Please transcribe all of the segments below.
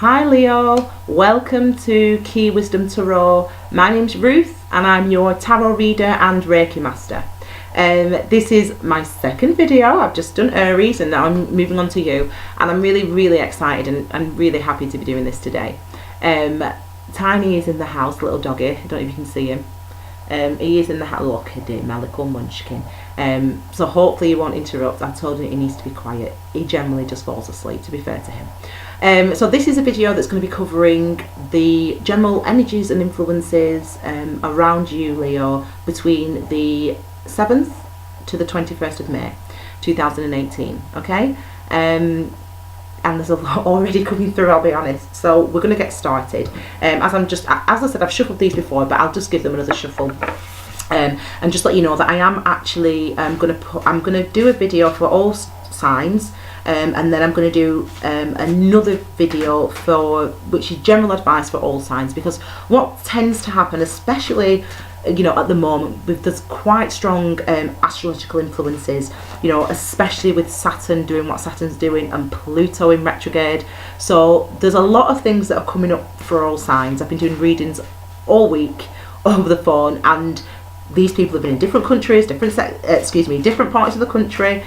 Hi Leo, welcome to Key Wisdom Tarot. My name's Ruth and I'm your tarot reader and Reiki Master. This is my second video. I've just done Aries and now I'm moving on to you, and I'm really excited and really happy to be doing this today. Tiny is in the house, little doggy, I don't know if you can see him. He is in the house. Look at him, my little munchkin. So hopefully he won't interrupt. I told him he needs to be quiet. He generally just falls asleep, to be fair to him. So this is a video that's going to be covering the general energies and influences around you, Leo, between the 7th to the 21st of May 2018. Okay, and there's a lot already coming through, I'll be honest. So we're going to get started. As I said, I've shuffled these before, but I'll just give them another shuffle. And just let you know that I am actually I'm going to do a video for all signs, and then I'm going to do another video which is general advice for all signs, because what tends to happen, especially at the moment, there's quite strong astrological influences, especially with Saturn doing what Saturn's doing and Pluto in retrograde. So there's a lot of things that are coming up for all signs. I've been doing readings all week over the phone, and these people have been in different countries, different parts of the country,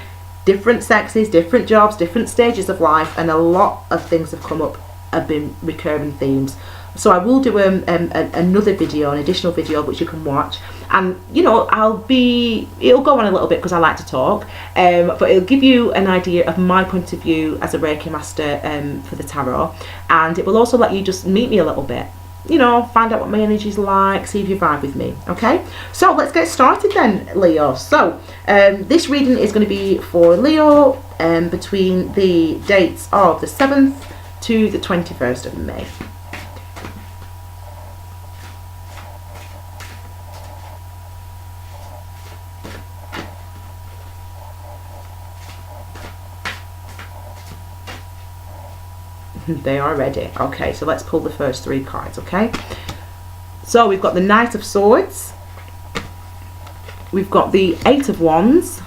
different sexes, different jobs, different stages of life, and a lot of things have come up, have been recurring themes. So I will do another video, an additional video which you can watch, and it'll go on a little bit because I like to talk, but it'll give you an idea of my point of view as a Reiki Master for the tarot, and it will also let you just meet me a little bit, find out what my energy's like, see if you vibe with me. Okay, so let's get started then, Leo. So this reading is going to be for Leo between the dates of the 7th to the 21st of May. They are ready. Okay, so let's pull the first three cards. Okay, so we've got the Knight of Swords, we've got the Eight of Wands,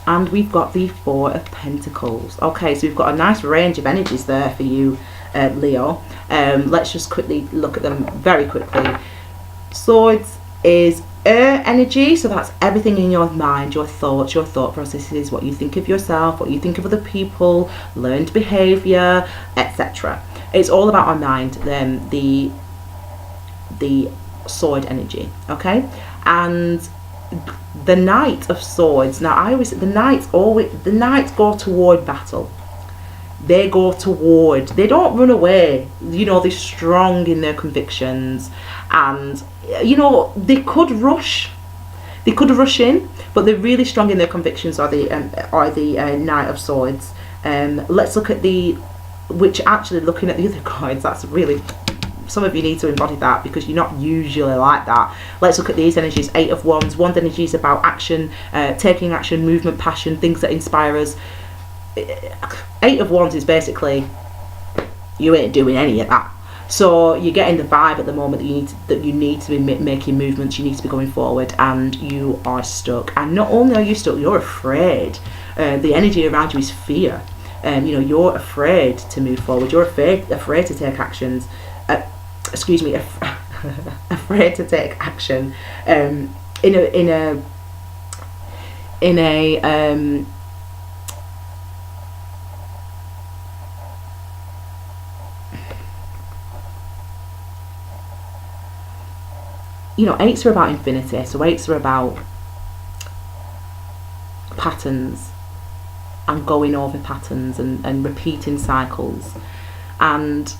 and we've got the Four of Pentacles. Okay, so we've got a nice range of energies there for you, Leo. Let's just quickly look at them very quickly. Swords is air energy, so that's everything in your mind, your thoughts, your thought processes, what you think of yourself, what you think of other people, learned behavior, etc. It's all about our mind, the sword energy. Okay, and the Knight of Swords, now the knights go toward battle. They go toward, they don't run away, they're strong in their convictions, and they could rush in, but they're really strong in their convictions, are the Knight of Swords. Let's look at looking at the other cards, that's really, some of you need to embody that because you're not usually like that. Let's look at these energies. Eight of Wands. Wand energy is about action, taking action, movement, passion, things that inspire us. Eight of Wands is basically you ain't doing any of that, so you're getting the vibe at the moment that you need to be making movements, you need to be going forward, and you are stuck. And not only are you stuck, you're afraid. The energy around you is fear. You're afraid to move forward, you're afraid to take actions, afraid to take action in a eights are about infinity, so eights are about patterns and going over patterns and repeating cycles. And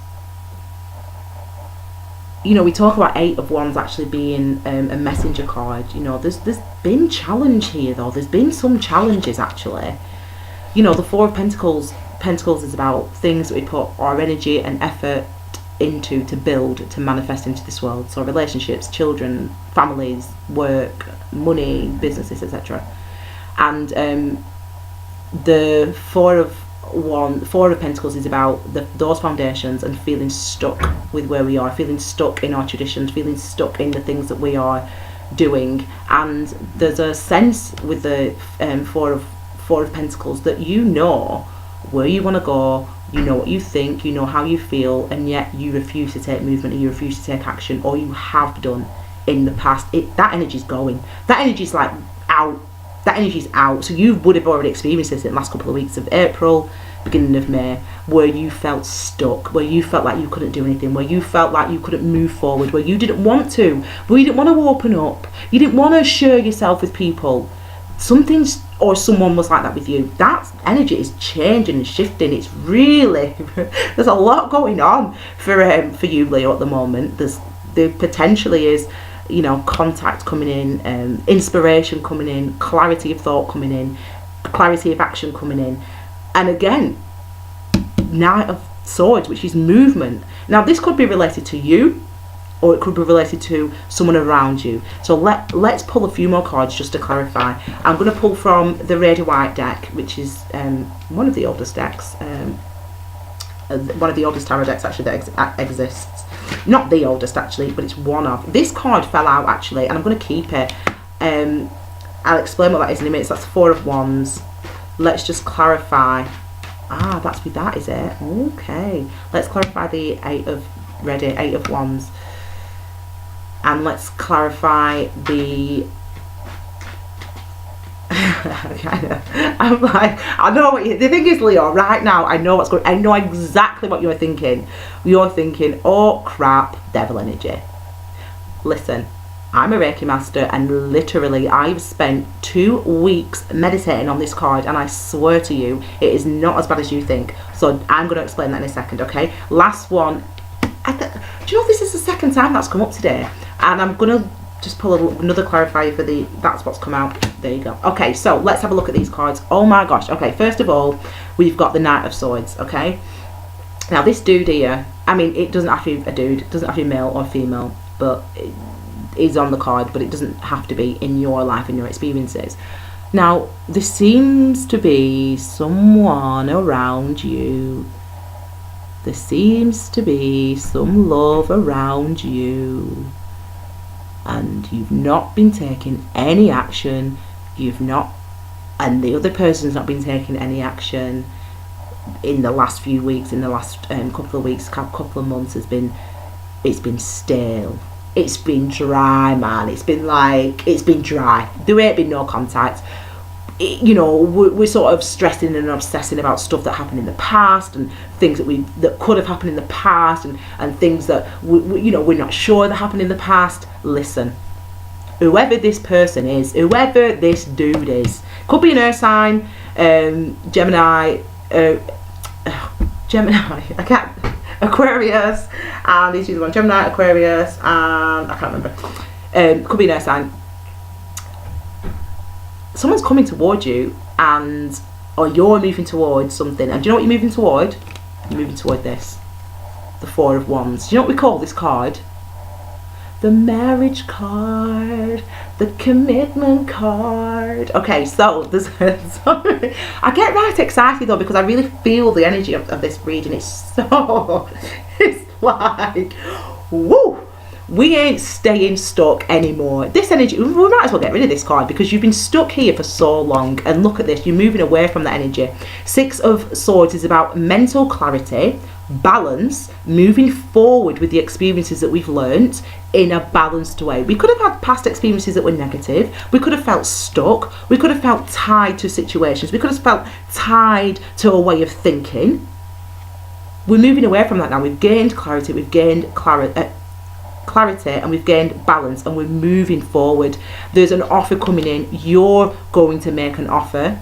we talk about Eight of Wands actually being a messenger card. There's been challenge here though. There's been some challenges actually. The Four of Pentacles is about things that we put our energy and effort into to build, to manifest into this world. So relationships, children, families, work, money, businesses, etc. And the Four of Pentacles is about those foundations and feeling stuck with where we are, feeling stuck in our traditions, feeling stuck in the things that we are doing. And there's a sense with the Four of Pentacles that where you want to go, you know what you think, you know how you feel, and yet you refuse to take movement, or you refuse to take action, or you have done in the past. That energy's going. That energy's like out. That energy's out. So you would have already experienced this in the last couple of weeks of April, beginning of May, where you felt stuck, where you felt like you couldn't do anything, where you felt like you couldn't move forward, where you didn't want to, where you didn't want to open up, you didn't want to share yourself with people. Something's or someone was like that with you. That energy is changing and shifting. It's really there's a lot going on for you, Leo, at the moment. There potentially is, you know, contact coming in, inspiration coming in, clarity of thought coming in, clarity of action coming in, and again, Knight of Swords, which is movement. Now this could be related to you, or it could be related to someone around you. So let's pull a few more cards just to clarify. I'm going to pull from the Rider White deck, which is one of the oldest decks, one of the oldest tarot decks actually that exists. Not the oldest actually, but it's one of. This card fell out actually, and I'm going to keep it. I'll explain what that is in a minute. So that's 4 of Wands. Let's just clarify. That's with that, is it? Okay. Let's clarify the 8 of Wands. And let's clarify the I'm like, I know what the thing is, Leo, right now I know what's going. I know exactly what you're thinking. You're thinking, oh crap, devil energy. Listen, I'm a Reiki master, and literally I've spent 2 weeks meditating on this card, and I swear to you it is not as bad as you think. So I'm going to explain that in a second. Okay, last one. Do you know this is the second time that's come up today? And I'm going to just pull another clarifier for that's what's come out. There you go. Okay, so let's have a look at these cards. Oh my gosh. Okay, first of all, we've got the Knight of Swords, okay? Now this dude here, I mean, it doesn't have to be a dude, it doesn't have to be male or female, but it is on the card, but it doesn't have to be in your life, in your experiences. Now, there seems to be someone around you. There seems to be some love around you, and you've not been taking any action. And the other person's not been taking any action in the last few weeks. In the last couple of weeks, couple of months, it's been stale. It's been dry, man. It's been dry. There ain't been no contact. You know, we're sort of stressing and obsessing about stuff that happened in the past, and things that could have happened in the past, and things that we're not sure that happened in the past. Listen, whoever this person is, whoever this dude is, could be an earth sign, Gemini, Aquarius, and these are the ones, Gemini, Aquarius, and I can't remember. Could be an earth sign. Someone's coming towards you, or you're moving towards something, and do you know what you're moving toward? You're moving toward this, the 4 of Wands. Do you know what we call this card? The marriage card, the commitment card. Okay, so there's sorry. I get right excited though, because I really feel the energy of this reading. It's like, woo! We ain't staying stuck anymore. This energy, we might as well get rid of this card, because you've been stuck here for so long, and look at this, you're moving away from that energy. 6 of Swords is about mental clarity, balance, moving forward with the experiences that we've learnt in a balanced way. We could have had past experiences that were negative. We could have felt stuck. We could have felt tied to situations. We could have felt tied to a way of thinking. We're moving away from that now. We've gained clarity. We've gained clarity, and we've gained balance, and we're moving forward. There's an offer coming in. You're going to make an offer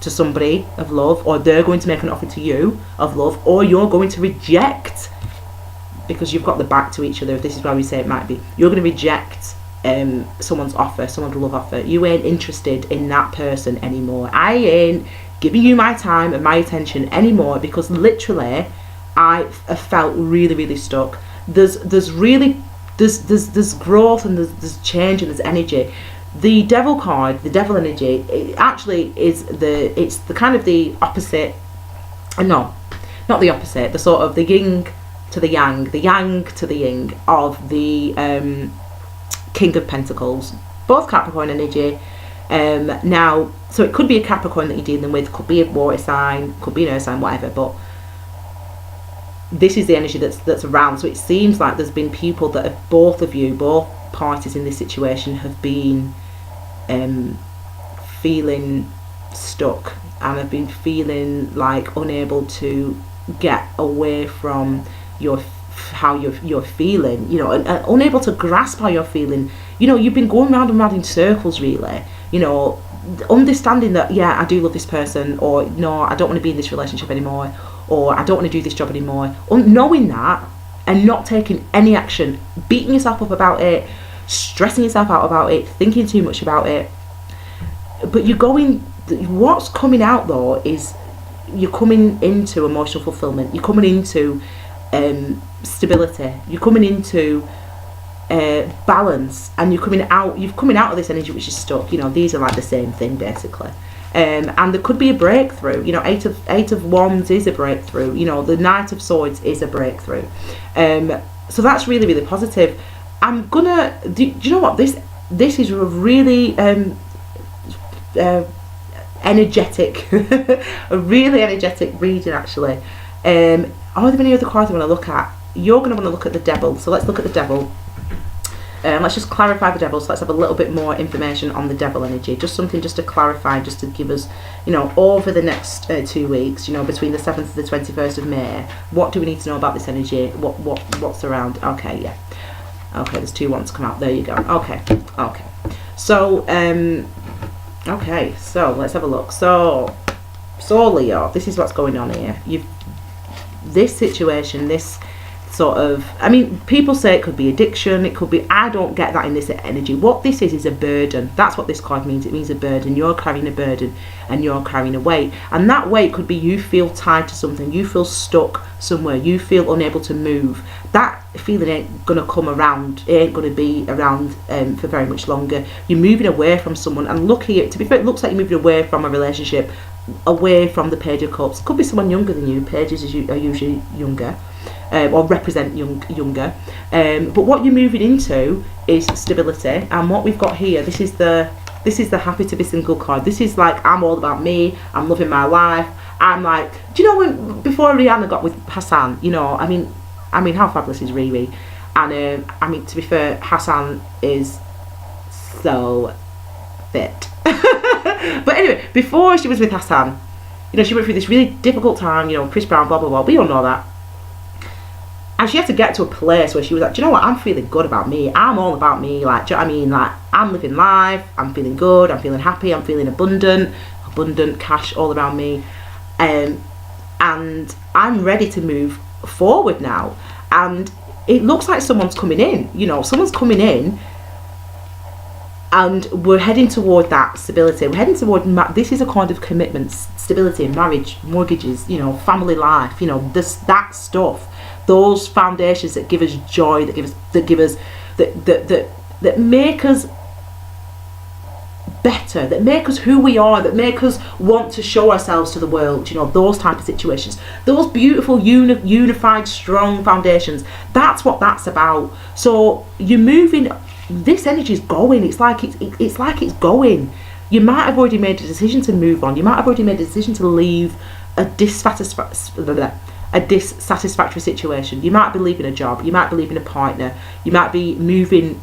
to somebody of love, or they're going to make an offer to you of love, or you're going to reject, because you've got the back to each other. This is why we say it might be you're going to reject someone's offer, someone's love offer. You ain't interested in that person anymore. I ain't giving you my time and my attention anymore, because literally I have felt really, really stuck. There's growth, and there's change, and there's energy. The devil card, the devil energy, it actually is it's the kind of the opposite. No, not the opposite. The sort of the yin to the yang to the yin of the King of Pentacles. Both Capricorn energy. Now, so it could be a Capricorn that you're dealing with, could be a water sign, could be an earth sign, whatever. But this is the energy that's around. So it seems like there's been people that have, both parties in this situation have been feeling stuck and have been feeling like unable to get away from how you're feeling, you know, and unable to grasp how you're feeling. You know, you've been going round and round in circles, really. You know, understanding that, yeah, I do love this person, or no, I don't want to be in this relationship anymore, or I don't want to do this job anymore. Knowing that and not taking any action, beating yourself up about it, stressing yourself out about it, thinking too much about it. But what's coming out though is you're coming into emotional fulfillment, you're coming into stability, you're coming into balance, and you're coming out of this energy which is stuck. You know, these are like the same thing basically. And there could be a breakthrough. You know, eight of wands is a breakthrough. You know, the Knight of Swords is a breakthrough. So that's really, really positive. I'm gonna do you know what, this is a really energetic a really energetic reading actually. Are there any other cards I want to look at? You're going to want to look at the Devil, so let's look at the Devil. Let's just clarify the Devil. So let's have a little bit more information on the Devil energy, just something just to clarify, just to give us, you know, over the next 2 weeks, you know, between the 7th and the 21st of May, what do we need to know about this energy? What's around? Okay, yeah, okay, there's 2 wands come out, there you go. Okay, so okay, so let's have a look. So Leo, this is what's going on here. This situation, this sort of, I mean, people say it could be addiction, it could be, I don't get that in this energy. What this is a burden. That's what this card means. It means a burden. You're carrying a burden and you're carrying a weight, and that weight could be you feel tied to something, you feel stuck somewhere, you feel unable to move. That feeling ain't gonna come around, it ain't gonna be around for very much longer. You're moving away from someone, and look here, to be fair, it looks like you're moving away from a relationship, away from the Page of Cups. Could be someone younger than you. Pages are usually younger, or represent younger. But what you're moving into is stability. And what we've got here, this is the happy to be single card. This is like, I'm all about me, I'm loving my life. I'm like, do you know before Rihanna got with Hassan, you know, I mean how fabulous is Riri? And I mean, to be fair, Hassan is so fit. But anyway, before she was with Hassan, you know, she went through this really difficult time, you know, Chris Brown, blah blah blah, we all know that. And she had to get to a place where she was like, do you know what, I'm feeling good about me, I'm all about me, like, do you know what I mean, like, I'm living life, I'm feeling good, I'm feeling happy, I'm feeling abundant cash all around me, and I'm ready to move forward now. And it looks like someone's coming in, you know, someone's coming in, and we're heading toward that stability. We're heading toward, this is a kind of commitment, stability, marriage, mortgages, you know, family life, you know, that stuff, those foundations that give us joy, that make us better, that make us who we are, that make us want to show ourselves to the world, you know, those type of situations, those beautiful unified strong foundations. That's what that's about. So you're moving, this energy is going, it's like it's going. You might have already made a decision to move on, you might have already made a decision to leave a dissatisfactory situation. You might be leaving a job, you might be leaving a partner, you might be moving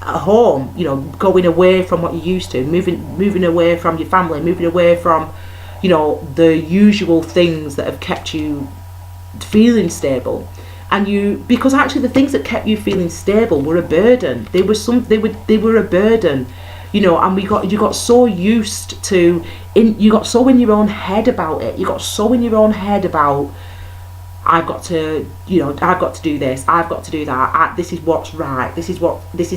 at home, you know, going away from what you're used to, moving away from your family, moving away from, you know, the usual things that have kept you feeling stable. And because actually the things that kept you feeling stable were a burden. They were a burden, you know. And you got so used to, you got so in your own head about it. You got so in your own head about, I've got to do this, I've got to do that, this is what's right, this is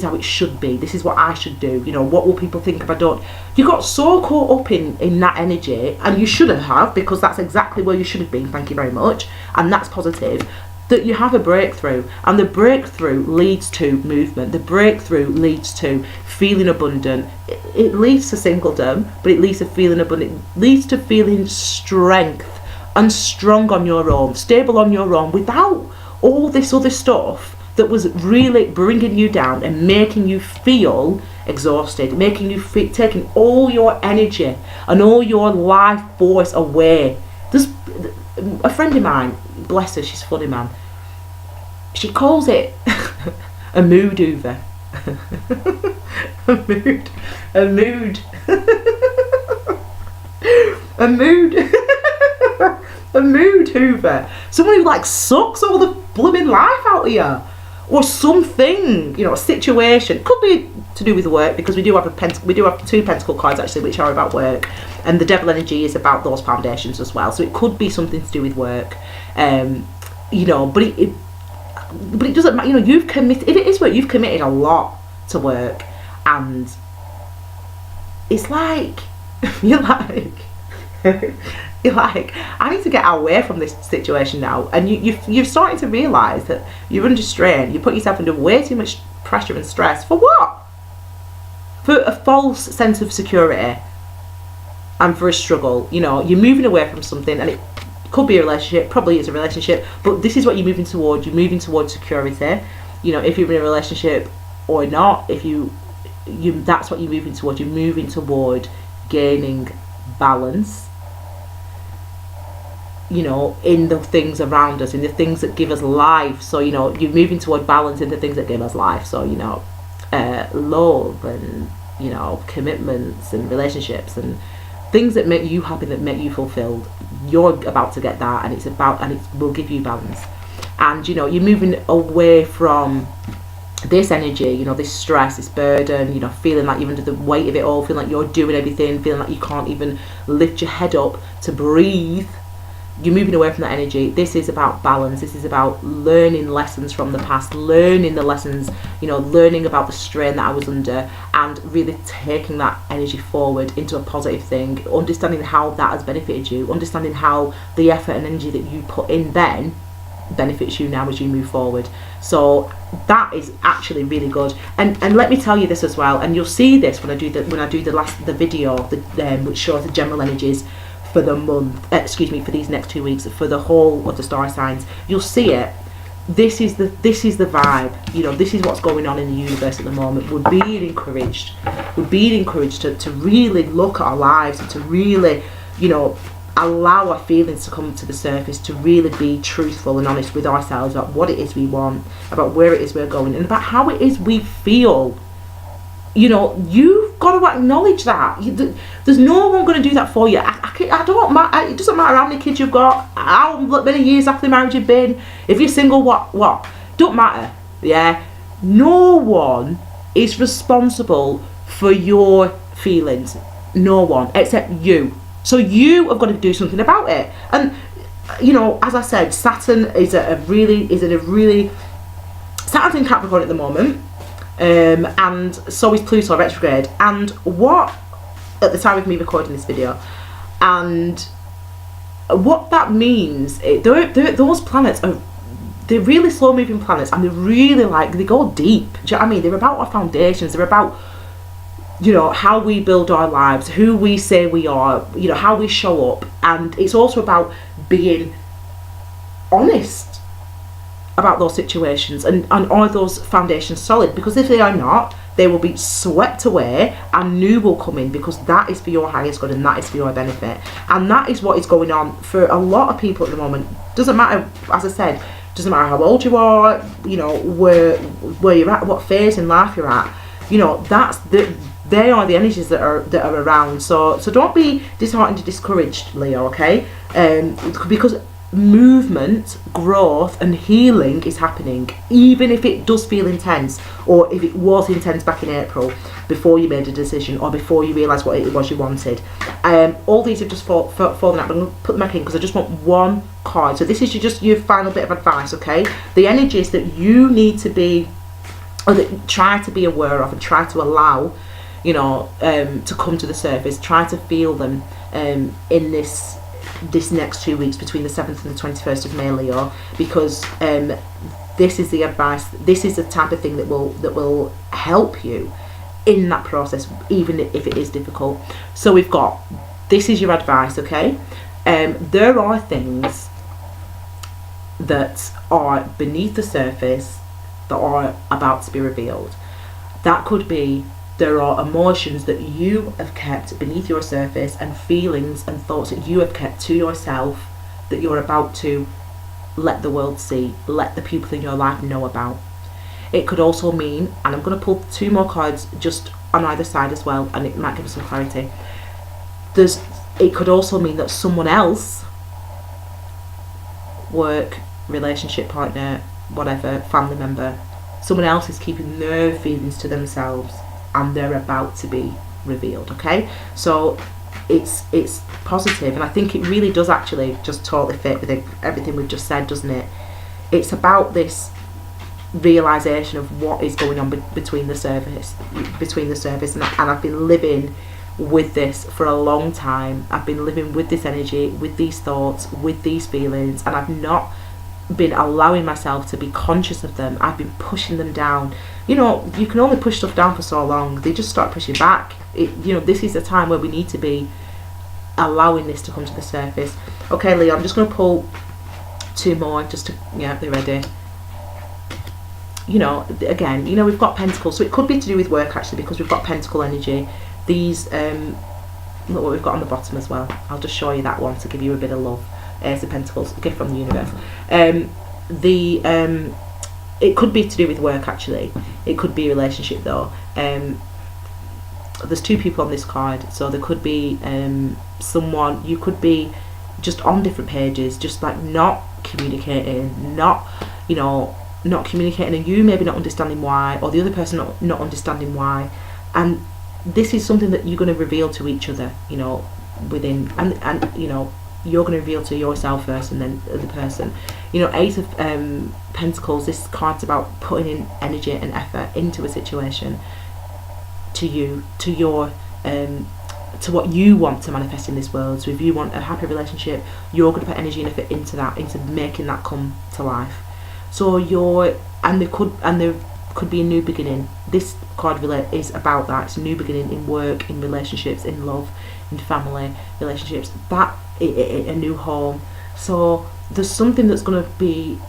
how it should be, this is what I should do, you know, what will people think if I don't? You got so caught up in that energy, and you shouldn't have, because that's exactly where you should have been, thank you very much, and that's positive, that you have a breakthrough. And the breakthrough leads to movement, the breakthrough leads to feeling abundant, it leads to singledom, but it leads to feeling abundant, it leads to feeling strength and strong on your own, stable on your own, without all this other stuff that was really bringing you down and making you feel exhausted, making you taking all your energy and all your life force away. There's a friend of mine, bless her, she's funny, man. She calls it a mood hoover. a mood a mood a mood hoover. Someone who like sucks all the blooming life out of you, or something, you know, a situation. Could be to do with work, because we do have two pentacle cards actually, which are about work, and the devil energy is about those foundations as well. So it could be something to do with work, you know. But it doesn't matter. You know, you've committed. If it is work, you've committed a lot to work, and it's like you're like I need to get away from this situation now. And you're starting to realise that you're under strain. You put yourself under way too much pressure and stress for what? For a false sense of security and for a struggle. You know, you're moving away from something, and it could be a relationship, probably is a relationship, but this is what you're moving towards. You're moving towards security. You know, if you're in a relationship or not, if you that's what you're moving towards. You're moving toward gaining balance, you know, in the things around us, in the things that give us life. So, you know, you're moving toward balance in the things that give us life. So, you know, love and, you know, commitments and relationships and things that make you happy, that make you fulfilled. You're about to get that, and it will give you balance. And, you know, you're moving away from this energy, you know, this stress, this burden, you know, feeling like you're under the weight of it all, feeling like you're doing everything, feeling like you can't even lift your head up to breathe. You're moving away from that energy. This is about balance. This is about learning lessons from the past, learning the lessons, you know, learning about the strain that I was under, and really taking that energy forward into a positive thing, understanding how that has benefited you, understanding how the effort and energy that you put in then benefits you now as you move forward. So that is actually really good. And let me tell you this as well, and you'll see this when I do the video which shows the general energies for the month, for these next 2 weeks, for the whole of the star signs. You'll see it. This is the vibe. You know, this is what's going on in the universe at the moment. We're being encouraged to really look at our lives, and to really, you know, allow our feelings to come to the surface, to really be truthful and honest with ourselves about what it is we want, about where it is we're going, and about how it is we feel. You know, you've got to acknowledge that. There's no one going to do that for you. I don't matter. It doesn't matter how many kids you've got, how many years after marriage you've been. If you're single, what? Don't matter. Yeah. No one is responsible for your feelings. No one, except you. So you have got to do something about it. And, you know, as I said, Saturn is Saturn's in Capricorn at the moment. And so is Pluto retrograde, and what at the time of me recording this video, and what that means, those planets they're really slow moving planets, and they go deep. Do you know what I mean? They're about our foundations. They're about, you know, how we build our lives, who we say we are, you know, how we show up. And it's also about being honest about those situations, and are those foundations solid? Because if they are not, they will be swept away and new will come in, because that is for your highest good and that is for your benefit. And that is what is going on for a lot of people at the moment. Doesn't matter, as I said, doesn't matter how old you are, you know, where you're at, what phase in life you're at, you know, they are the energies that are around. So don't be disheartened or discouraged, Leo, okay? Because movement, growth and healing is happening, even if it does feel intense, or if it was intense back in April before you made a decision, or before you realised what it was you wanted. All these have just fallen out. I'm going to put them back in because I just want one card. So this is just your final bit of advice, okay? The energies that you need to be, or that try to be aware of and try to allow, you know, to come to the surface. Try to feel them in this next 2 weeks between the 7th and the 21st of May, Leo, because this is the advice, this is the type of thing that will help you in that process, even if it is difficult. So we've got, this is your advice, okay? There are things that are beneath the surface that are about to be revealed. That could be, there are emotions that you have kept beneath your surface, and feelings and thoughts that you have kept to yourself that you're about to let the world see, let the people in your life know about. It could also mean, and I'm going to pull 2 more cards just on either side as well, and it might give us some clarity. It could also mean that someone else, work, relationship partner, whatever, family member, someone else is keeping their feelings to themselves and they're about to be revealed. Okay, so it's positive, and I think it really does actually just totally fit with everything we've just said, doesn't it? It's about this realization of what is going on between the surface, and I've been living with this for a long time. I've been living with this energy, with these thoughts, with these feelings, and I've not been allowing myself to be conscious of them. I've been pushing them down. You know, you can only push stuff down for so long. They just start pushing back. This is a time where we need to be allowing this to come to the surface. Okay, Leo, I'm just going to pull 2 more just to, yeah, be ready. Again, we've got pentacles, so it could be to do with work actually, because we've got pentacle energy. These, look what we've got on the bottom as well. I'll just show you that one to give you a bit of love. It's the pentacles, a gift from the universe. It could be to do with work actually. It could be a relationship though. There's 2 people on this card, so there could be someone, you could be just on different pages, just like not communicating, not communicating, and you maybe not understanding why, or the other person not understanding why. And this is something that you're going to reveal to each other, within, and you're going to reveal to yourself first and then the other person. 8 of Pentacles, this card's about putting in energy and effort into a situation, to what you want to manifest in this world. So if you want a happy relationship, you're going to put energy and effort into that, into making that come to life. So there could be a new beginning. This card is about that. It's a new beginning in work, in relationships, in love, in family relationships, that a new home. So there's something that's going to be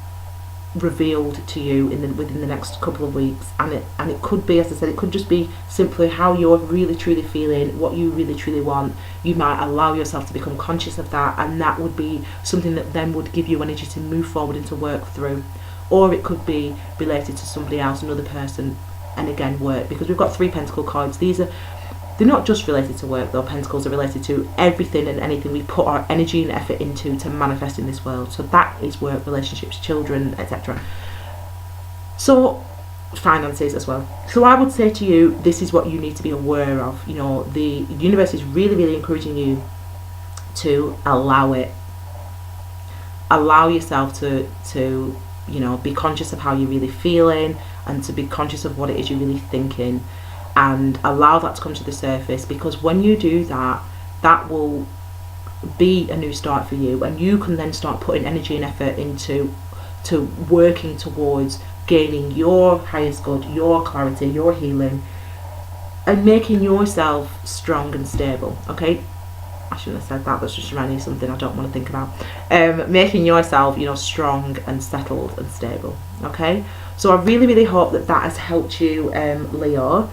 revealed to you within the next couple of weeks, and it could be, as I said, it could just be simply how you're really truly feeling, what you really truly want. You might allow yourself to become conscious of that, and that would be something that then would give you energy to move forward and to work through. Or it could be related to somebody else, another person, and again work, because we've got 3 pentacle cards. They're not just related to work though. Pentacles are related to everything and anything we put our energy and effort into to manifest in this world. So that is work, relationships, children, etc. So finances as well. So I would say to you, this is what you need to be aware of. The universe is really, really encouraging you to allow it. Allow yourself to be conscious of how you're really feeling, and to be conscious of what it is you're really thinking, and allow that to come to the surface, because when you do that, that will be a new start for you, and you can then start putting energy and effort into working towards gaining your highest good, your clarity, your healing, and making yourself strong and stable. Okay, I shouldn't have said that, that's just reminding me of something I don't want to think about. Making yourself, strong and settled and stable. Okay, so I really, really hope that has helped you, Leo.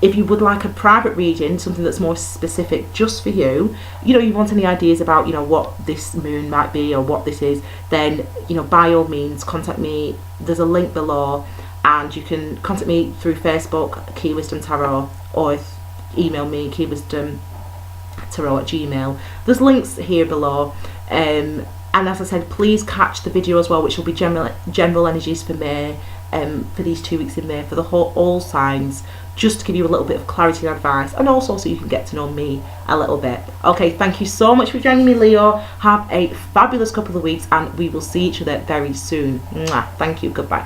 If you would like a private reading, something that's more specific just for you, you want any ideas about, what this moon might be or what this is, then, by all means, contact me. There's a link below, and you can contact me through Facebook, Key Wisdom Tarot, or email me, kiwisdomtarot@gmail.com. There's links here below. And as I said, please catch the video as well, which will be general energies for May, for these 2 weeks in May, for the all signs, just to give you a little bit of clarity and advice, and also so you can get to know me a little bit. Okay, thank you so much for joining me, Leo. Have a fabulous couple of weeks, and we will see each other very soon. Mwah. Thank you. Goodbye.